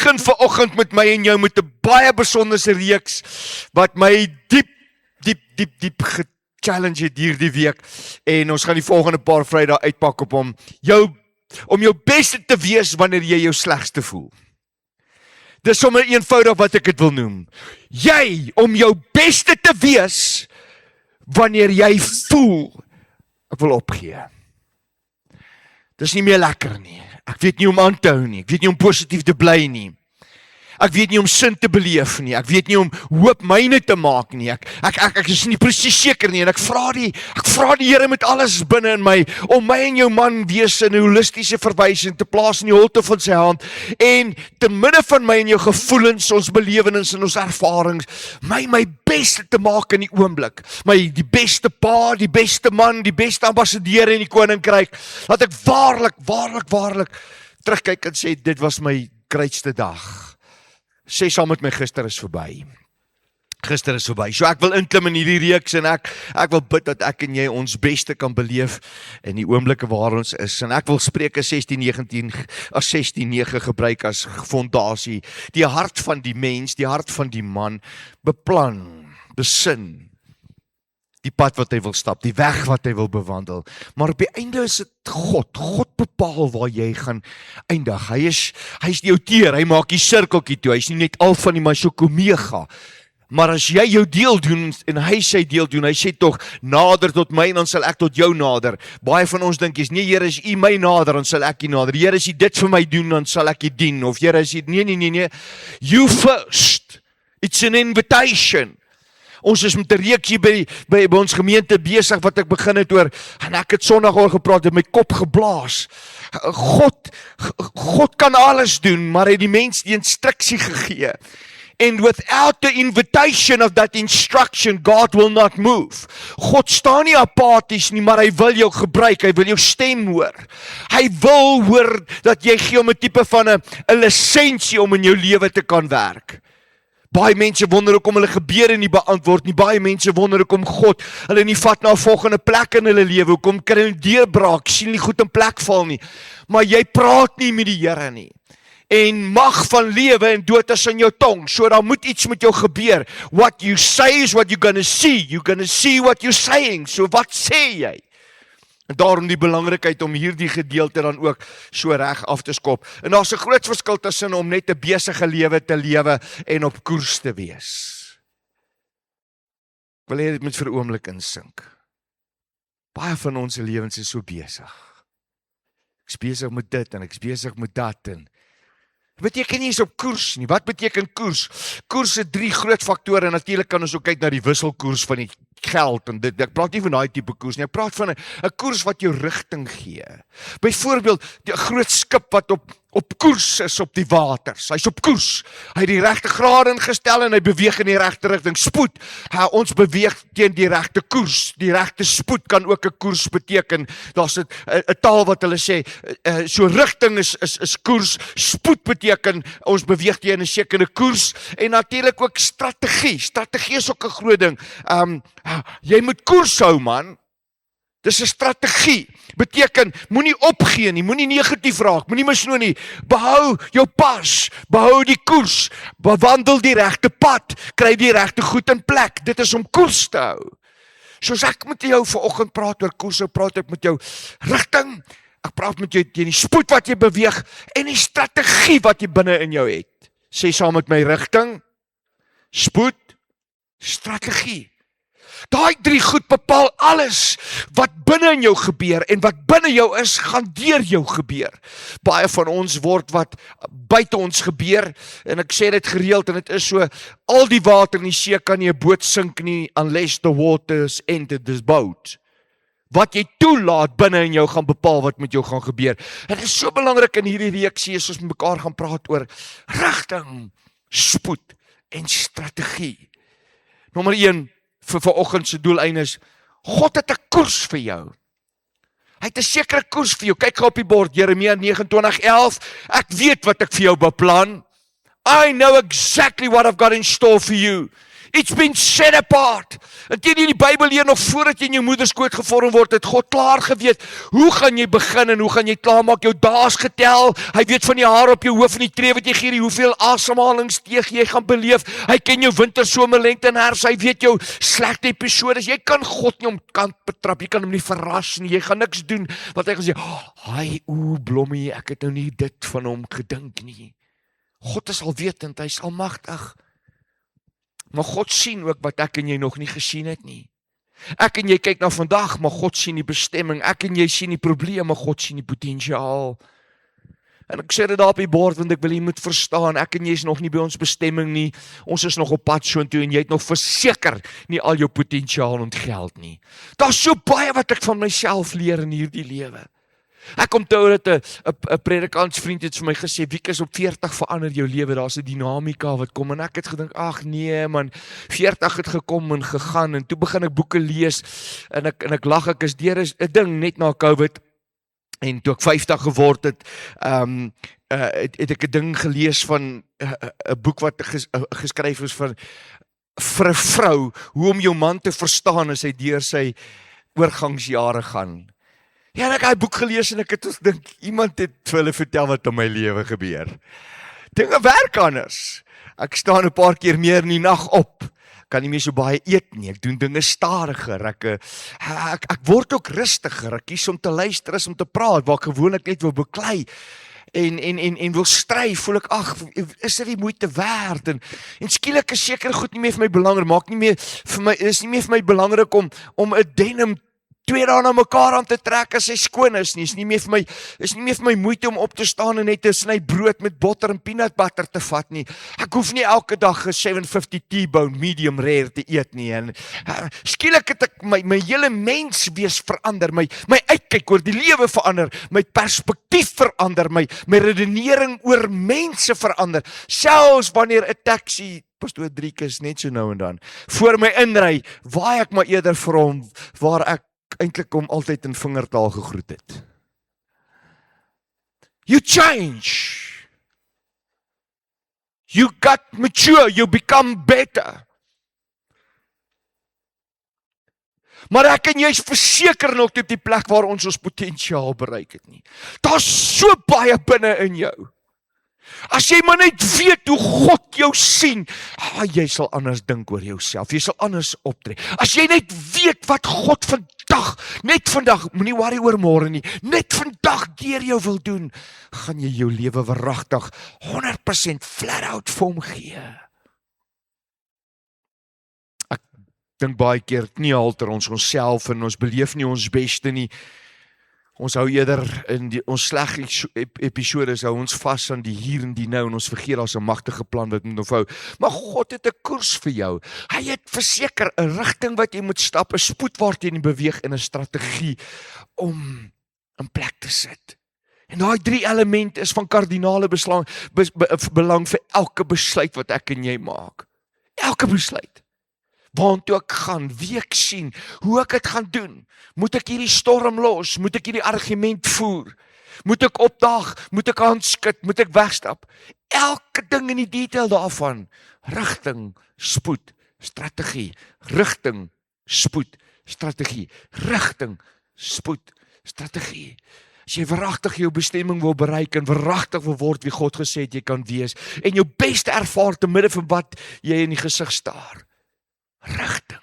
begin vanoggend met my en jou met 'n baie besonderse reeks wat my diep gechallenge het hierdie week. En ons gaan die volgende paar Vrydae uitpak op om jou beste te wees wanneer jy jou slegste voel. Dis sommer eenvoudig wat ek dit wil noem. Jy om jou beste te wees wanneer jy voel ek wil opgee. Dis nie meer lekker nie. Ek weet nie hoe om aan te hou nie. Ek weet nie hoe om positief te bly nie. Ek weet nie hoe om sin te beleef nie. Ek weet nie hoe om hoop myne te maak nie. Ek is nie presies seker nie en ek vra die Here met alles binne in my om my en jou man wees in 'n holistiese verwysing te plaas in die holte van sy hand en te midde van my en jou gevoelens, ons belewennisse en ons ervarings my beste te maak in die oomblik. Die beste pa, die beste man, die beste ambassadeur in die koninkryk. Laat ek waarlik terugkyk en sê dit was my grootste dag. Sê saam met my, gister is verby. So ek wil inklim in hierdie reeks en ek wil bid dat ek en jy ons beste kan beleef in die oomblikke waar ons is. En ek wil Spreuke 16:9 gebruik as fondasie. Die hart van die mens, die hart van die man, beplan, besin die pad wat hy wil stap, die weg wat hy wil bewandel. Maar op die einde is dit God bepaal waar jy gaan eindig. Hy is die outeur, hy maak die sirkeltjie toe, hy is nie net alfa nie, maar hy's ook omega. Maar as jy jou deel doen, en hy sy deel doen, hy sê tog, nader tot my, dan sal ek tot jou nader. Baie van ons dink, nee Here, as u my nader, dan sal ek u nader. Here, as u dit vir my doen, dan sal ek u dien. Of Here, as u, nee, you first. It's an invitation. Ons is met 'n reeksie by ons gemeente besig wat ek begin het oor, en ek het Sondag oor gepraat, het my kop geblaas. God kan alles doen, maar hy het die mens die instruksie gegee. And without the invitation of that instruction, God will not move. God staan nie apaties nie, maar hy wil jou gebruik, hy wil jou stem hoor. Hy wil hoor dat jy gee om 'n tipe van 'n lisensie om in jou lewe te kan werk. Baie mense wonder hoekom hulle gebede nie beantwoord nie. Baie mense wonder hoekom God hulle nie vat na 'n volgende plek in hulle lewe. Hoekom kry hulle deurbraak, sien nie goed in plek val nie. Maar jy praat nie met die Here nie. En mag van lewe en dood is in jou tong. So daar moet iets met jou gebeur. What you say is what you're gonna see. You're gonna see what you're saying. So wat sê jy? En daarom die belangrikheid om hierdie gedeelte dan ook so reg af te skop. En daar's 'n groot verskil tussen om net 'n besige lewe te lewe en op koers te wees. Wil jy dit met vir 'n oomblik insink? Baie van ons lewens is so besig. Ek's besig met dit en ek's besig met dat en beteken nie is op koers nie. Wat beteken koers? Koers het 3 groot faktore en natuurlik kan ons ook kyk na die wisselkoers van die geld en dit. Ek praat nie van daai tipe koers nie. Ek praat van 'n koers wat jou rigting gee. Byvoorbeeld, 'n groot skip wat op koers is op die waters. Hy's op koers. Hy het die regte grade ingestel en hy beweeg in die regte rigting. Spoed. Ons beweeg teen die regte koers. Die regte spoed kan ook 'n koers beteken. Daar's 'n taal wat hulle sê, so rigting is koers. Spoed beteken ons beweeg teen 'n sekere koers en natuurlik ook strategie. Strategie is ook 'n groot ding. Jy moet koers hou, man. Dis 'n strategie. Beteken, moenie opgee nie, moenie negatief raak, moenie misnou nie. Behou jou pas, behou die koers, bewandel die regte pad, kry die regte goed in plek. Dit is om koers te hou. Soos ek met jou vanoggend praat oor koers, praat ek met jou rigting, ek praat met jou teen die spoed wat jy beweeg en die strategie wat jy binne in jou het. Sê saam met my rigting, spoed, strategie. Daai 3 goed bepaal alles wat binne in jou gebeur en wat binne jou is, gaan deur jou gebeur. Baie van ons word wat buite ons gebeur en ek sê dit gereeld en dit is so, al die water in die see kan nie 'n boot sink nie unless the waters enter this boat. Wat jy toelaat binne in jou gaan bepaal wat met jou gaan gebeur. En dit is so belangrik in hierdie reeksie as ons met mekaar gaan praat oor rigting, spoed en strategie. Nommer 1 vir vanoggend se doeleinde is, God het 'n koers vir jou. Hy het 'n sekere koers vir jou. Kyk gou op die bord, Jeremia 29:11. Ek weet wat ek vir jou beplan. I know exactly what I've got in store for you. It's been set apart. En teen jy die Bybel leer nog voordat jy in jou moederskoot gevorm word, het God klaar geweet, hoe gaan jy begin en hoe gaan jy klaarmaak, jou daes getel, hy weet van die haar op jou hoof en die tree wat jy gee, hoeveel asemhalingsteeg jy gaan beleef, hy ken jou winter, somer, lente en herfs, hy weet jou slegte episodes, jy kan God nie om kant betrap, jy kan hom nie verras nie, jy gaan niks doen, wat hy gaan sê, blommie, ek het nou nie dit van hom gedink nie. God is alwetend, hy is almagtig. Maar God sien ook wat ek en jy nog nie gesien het nie. Ek en jy kyk na vandag, maar God sien die bestemming. Ek en jy sien die probleem, maar God sien die potensiaal. En ek sê dit daar op die bord, want ek wil jy moet verstaan, ek en jy is nog nie by ons bestemming nie. Ons is nog op pad soontoe en jy het nog verseker nie al jou potensiaal ontgeld nie. Daar's so baie wat ek van myself leer in hierdie lewe. Ek onthou dat 'n predikantsvriend het vir my gesê, Wieke, op 40 verander jou lewe, daar's 'n dinamika wat kom, en ek het gedink, ag nee man, 40 het gekom en gegaan, en toe begin ek boeke lees, en ek lag, ek is deur 'n ding net na COVID, en toe ek 50 geword het, het ek 'n ding gelees van 'n boek wat geskryf is vir 'n vrou, hoe om jou man te verstaan as hy deur sy oorgangsjare gaan. Ja, en ek het die boek gelees en ek het gedink, iemand het vir hulle vertel wat in my lewe gebeur. Dinge werk anders. Ek staan 'n paar keer meer in die nag op. Kan nie meer so baie eet nie. Ek doen dinge stadiger. Ek word ook rustiger. Ek kies om te luister as om te praat, waar ek gewoonlik net wil beklei en wil stry, voel ek, ag, is dit die moeite werd? En skielik is seker goed nie meer vir my belangrik. Is nie meer vir my belangrik om 'n denim 2 dae na mekaar aan te trek as hy skoon is nie. Is nie meer vir my moeite om op te staan en net 'n sny brood met botter en peanut butter te vat nie. Ek hoef nie elke dag 'n 750 T-bone medium rare te eet nie. En skielik het ek my hele menswees verander, my uitkyk oor die lewe verander, my perspektief verander, my redenering oor mense verander. Selfs wanneer 'n taxi, Pastoor Driekus, net so nou en dan, voor my inry, waai ek maar eerder vir hom, waar ek eintlik hom altyd in vingertaal gegroet het. You change. You got mature, you become better. Maar ek en jy is verseker nog op die plek waar ons potensiaal bereik het nie. Daar's so baie binne in jou. As jy maar net weet hoe God jou sien, jy sal anders dink oor jouself, jy sal anders optree. As jy net weet wat God net vandag, moenie worry oor môre nie, net vandag deur jou wil doen, gaan jy jou lewe waaragtig 100% flat out vir hom gee. Ek dink baie keer, nie halter ons onsself en ons beleef nie ons beste nie. Ons hou eerder in ons slegte episodes, hou ons vas aan die hier en die nou, en ons vergeet daar's 'n magtige plan wat moet onthou. Maar God het 'n koers vir jou. Hy het verseker 'n rigting wat jy moet stap, 'n spoed waarteen jy beweeg en 'n strategie om in plek te sit. En daai 3 elemente is van kardinale belang vir elke besluit wat ek en jy maak. Elke besluit. Waartoe ek gaan, wie ek sien, hoe ek dit gaan doen. Moet ek hierdie storm los? Moet ek hierdie argument voer? Moet ek opdaag? Moet ek aanskit? Moet ek wegstap? Elke ding in die detail daarvan. Rigting, spoed, strategie. Rigting, spoed, strategie. Rigting, spoed, strategie. As jy waaragtig jou bestemming wil bereik en waaragtig wil word wie God gesê het jy kan wees en jou beste ervaar te midde van wat jy in die gesig staar. Rigting,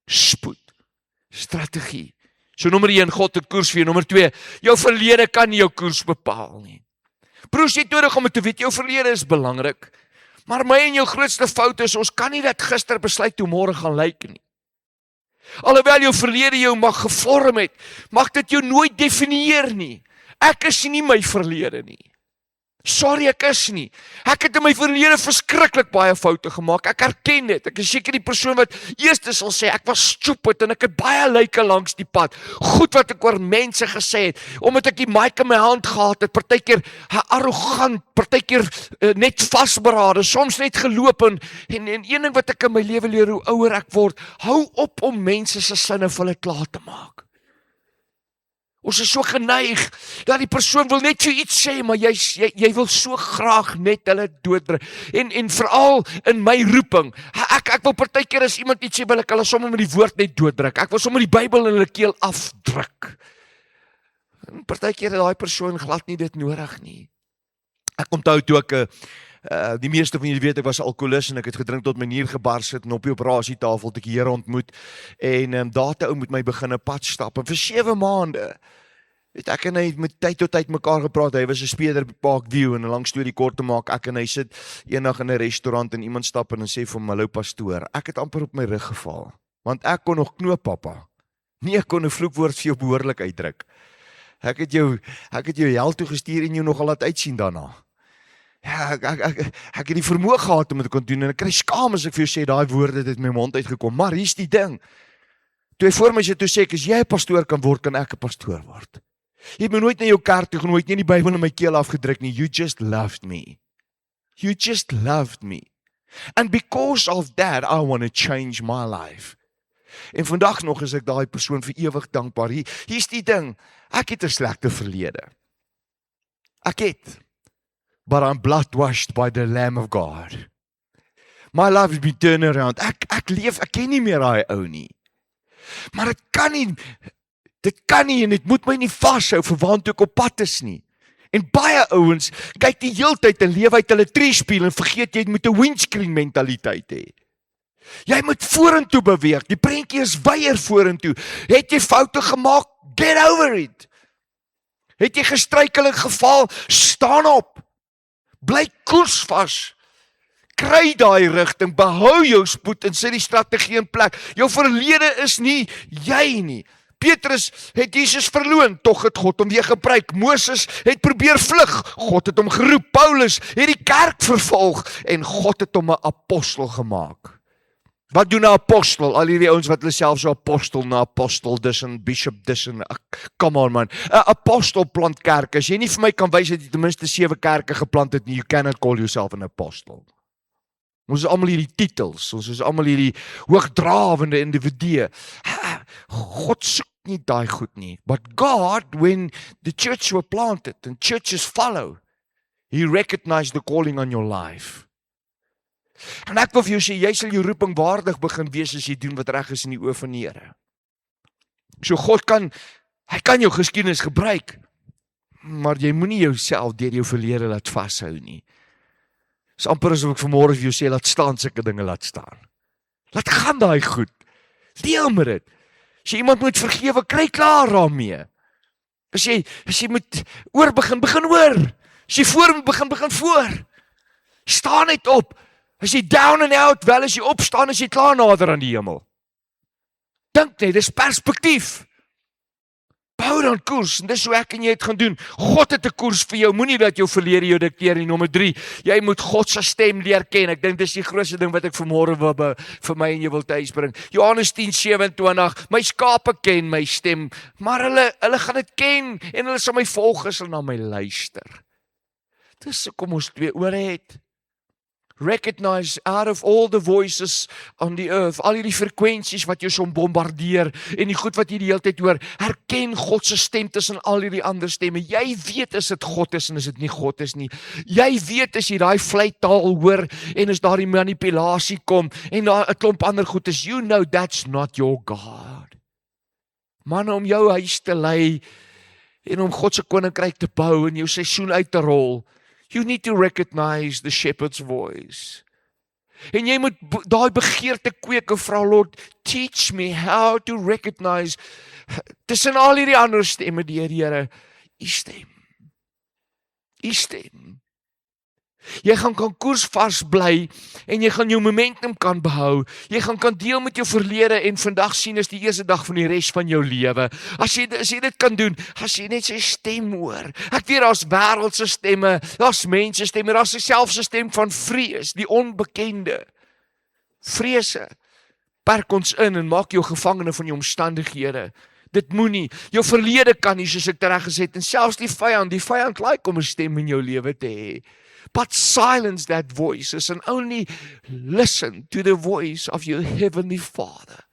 spoed, strategie. So nommer 1, God het koers vir jou. Nommer 2, jou verlede kan nie jou koers bepaal nie. Broers, jy het nodig om te weet, jou verlede is belangrik. Maar my en jou grootste fout is, ons kan nie dat gister besluit hoe môre gaan lyk nie. Alhoewel jou verlede jou mag gevorm het, mag dit jou nooit definieer nie. Ek is nie my verlede nie. Sorry, ek is nie. Ek het in my verlede verskriklik baie foute gemaak. Ek erken dit. Ek is seker die persoon wat eers sal sê, ek was stupid en ek het baie lyke langs die pad. Goed wat ek oor mense gesê het, omdat ek die mic in my hand gehad het, partykeer arrogant, partykeer net vasberade, soms net geloop en een ding wat ek in my lewe leer, hoe ouer ek word, hou op om mense se sinne vir hulle klaar te maak. Ons is so geneig, dat die persoon wil net vir iets sê, maar jy wil so graag net hulle dooddruk. En veral in my roeping, ek wil partykeer as iemand iets sê, wil ek hulle sommer met die woord net dooddruk. Ek wil sommer die Bybel in hulle keel afdruk. En partykeer het daai persoon glad nie dit nodig nie. Ek onthou toe ek, die meeste van julle weet, ek was alkoholist en ek het gedrink tot my nier gebars het en op die operasietafel het ek die Here ontmoet en daar het 'n ou met my begin 'n pad stap en vir 7 maande het ek en hy met tyd tot tyd mekaar gepraat. Hy was 'n speler by Parkview en 'n lang storie kort te maak, ek en hy sit eendag in 'n restaurant en iemand stap in en sê vir hom, hallo pastoor, ek het amper op my rug geval, want ek kon nog knoop, pappa. Nee, ek kon 'n vloekwoord vir jou behoorlik uitdruk. Ek het jou hel toe gestuur en jou nogal laat uitsien daarna. Ja, ek het die vermoë gehad om dit te kon doen en ek kry skaam as ek vir jou sê daai woorde het uit my mond uitgekom. Maar hier's die ding. Toe hy voor my sit toe sê ek, as jy 'n pastoor kan word, kan ek 'n pastoor word. Jy het my nooit na jou kerk toe genooi, nie die Bybel in my keel afgedruk nie. You just loved me. You just loved me. And because of that, I want to change my life. En vandag nog is ek daai persoon vir ewig dankbaar. Hier's die ding. Ek het 'n slegte verlede. Ek het. But I'm blood washed by the Lamb of God. My life has been turned around. Ek leef, ek ken nie meer daai ou nie. Maar dit kan nie en dit moet my nie vashou vir waantoe ek op pad is nie. En baie ouens kyk die heeltyd en leef uit hulle treespieël en vergeet jy moet 'n windscreen mentaliteit hê. Jy moet vorentoe beweeg. Die prentjie is weier vorentoe. Het jy foute gemaak? Get over it. Het jy gestruikel en geval? Staan op. Bly koersvas. Kry daai rigting, behou jou spoed en sit die strategie in plek. Jou verlede is nie jy nie. Petrus het Jesus verloon, tog het God hom weer gebruik. Moses het probeer vlug, God het hom geroep. Paulus het die kerk vervolg en God het hom 'n apostel gemaak. Wat doen 'n apostel? Al hierdie ouens wat hulle self so apostel na apostel, dis en bishop, dis en come on man. 'n Apostel plant kerke. As jy nie vir my kan wys dat jy ten minste 7 kerke geplant het nie, you cannot call yourself an apostle. Ons is almal hierdie titels, ons is almal hierdie hoogdrawende individue. God soek nie daai goed nie. But God, when the church were planted and churches follow, He recognized the calling on your life. En ek wil vir jou sê, jy sal jou roeping waardig begin wees as jy doen wat reg is in die oë van die Here. So God hy kan jou geskiedenis gebruik, maar jy moenie jouself deur jou verlede laat vashou nie. Dis amper asof ek vanmôre vir jou sê, laat staan sulke dinge laat staan. Laat gaan daai goed. Deel met dit. As jy iemand moet vergewe, kry klaar daarmee. As jy moet oor begin oor. As jy voor moet begin voor. Staan net op. As jy down and out, wel as jy opstaan, as jy klaar nader aan die hemel. Dink net, dis perspektief. Bou dan koers, en dis hoe ek en jy het gaan doen. God het 'n koers vir jou, moenie dat jou verlede jou dikteer nie. Nommer 3, jy moet God se stem leer ken. Ek dink dis die grootste ding wat ek vanmôre wil vir my en jou wil tuis bring. Johannes 10:27, my skape ken my stem, maar hulle gaan dit ken, en hulle sal my volg as hulle na my luister. Dis hoekom ons 2 ore het. Recognize out of all the voices on the earth, al hierdie frekwensies wat jou so bombardeer en die goed wat jy die hele tyd hoor, herken God se stem tussen al hierdie ander stemme. Jy weet as dit God is en as dit nie God is nie. Jy weet as jy daai vleitaal hoor en as daar die manipulasie kom en daar 'n klomp ander goed is, you know that's not your God. Man, om jou huis te lei en om God se koninkryk te bou en jou seisoen uit te rol, you need to recognize the shepherd's voice. En jy moet daai begeerte kweek en vra, Lord, teach me how to recognize tussen al hierdie ander stemme, die Here, U stem. U stem. Jy gaan kan koersvas bly en jy gaan jou momentum kan behou. Jy gaan kan deel met jou verlede en vandag sien is die eerste dag van die res van jou lewe. As jy dit kan doen, as jy net sy stem hoor. Ek weet daar's wêreldse stemme, daar's mense stemme, daar's selfs 'n stem van vrees, die onbekende. Vrese perk ons in en maak jou gevangene van jou omstandighede. Dit moenie, jou verlede kan nie, soos ek reg gesê het, en selfs die vyand like om 'n stem in jou lewe te hê. But silence that voices and only listen to the voice of your heavenly Father.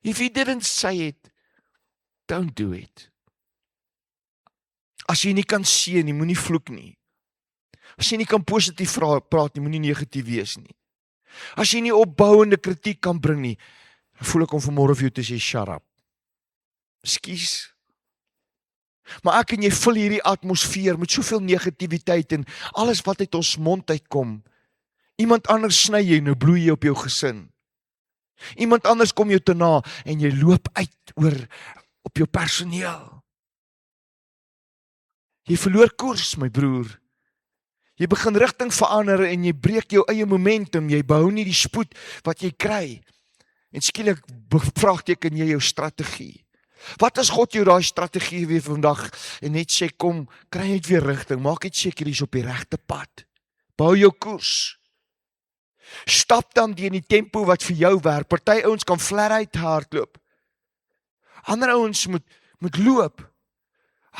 If He didn't say it, don't do it. As jy nie kan seën nie, moenie vloek nie. As jy nie kan positief praat nie, moenie negatief wees nie. As jy nie opbouende kritiek kan bring nie, dan voel ek om vanmôre vir jou te sê, shut up. Ekskuus. Maar ek en jy vul hierdie atmosfeer met soveel negativiteit en alles wat uit ons mond uitkom. Iemand anders sny jy, nou bloei jy op jou gesin. Iemand anders kom jou te na en jy loop uit op jou personeel. Jy verloor koers, my broer. Jy begin rigting verander en jy breek jou eie momentum, jy behou nie die spoed wat jy kry. En skielik bevraagteken jy jou strategie. Wat as God jou daai strategie weer vandag en net sê, kom, kry net weer rigting, maak net seker jy's op die regte pad. Bou jou koers. Stap dan teen die tempo wat vir jou werk. Party ouens kan flat-out hardloop. Ander ouens moet loop.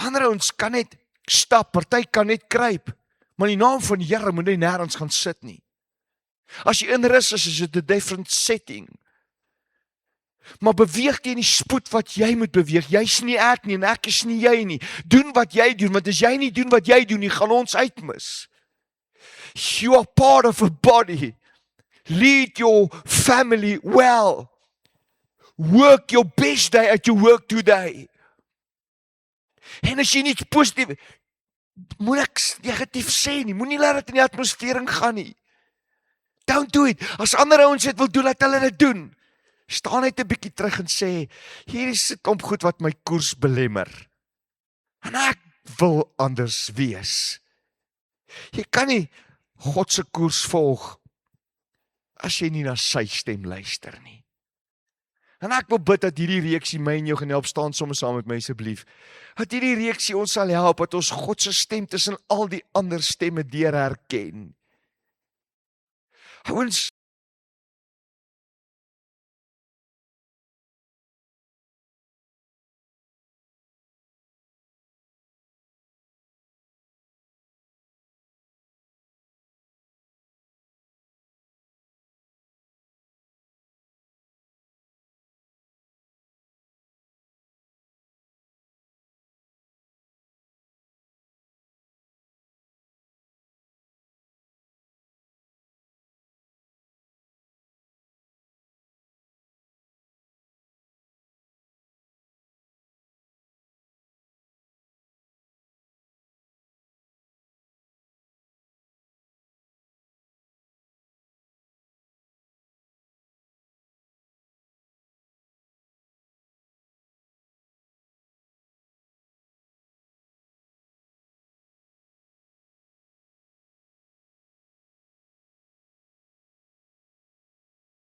Ander ouens kan net stap, party kan net kruip. Maar in die naam van die Here moet jy nêrens gaan sit nie. As jy in rus is dit 'n different setting. Maar beweeg teen die spoed wat jy moet beweeg. Jy's nie ek nie en ek is nie jy nie. Doen wat jy doen, want as jy nie doen wat jy doen nie, gaan ons uitmis. You are part of a body. Lead your family well. Work your best day at your work today. En as jy nie positief, moet ek negatief sê nie, moenie laat dit in die atmosfeer ingaan nie. Don't do it. As ander ouens dit wil doen, laat hulle dit doen. Staan net 'n bietjie terug en sê, hier is 'n klomp goed wat my koers belemmer. En ek wil anders wees. Jy kan nie God se koers volg as jy nie na sy stem luister nie. En ek wil bid dat hierdie reeksie my en jou gaan help, staan soms saam met my asseblief. Dat hierdie reeksie ons sal help, dat ons God se stem tussen al die ander stemme deur herken. Ouens,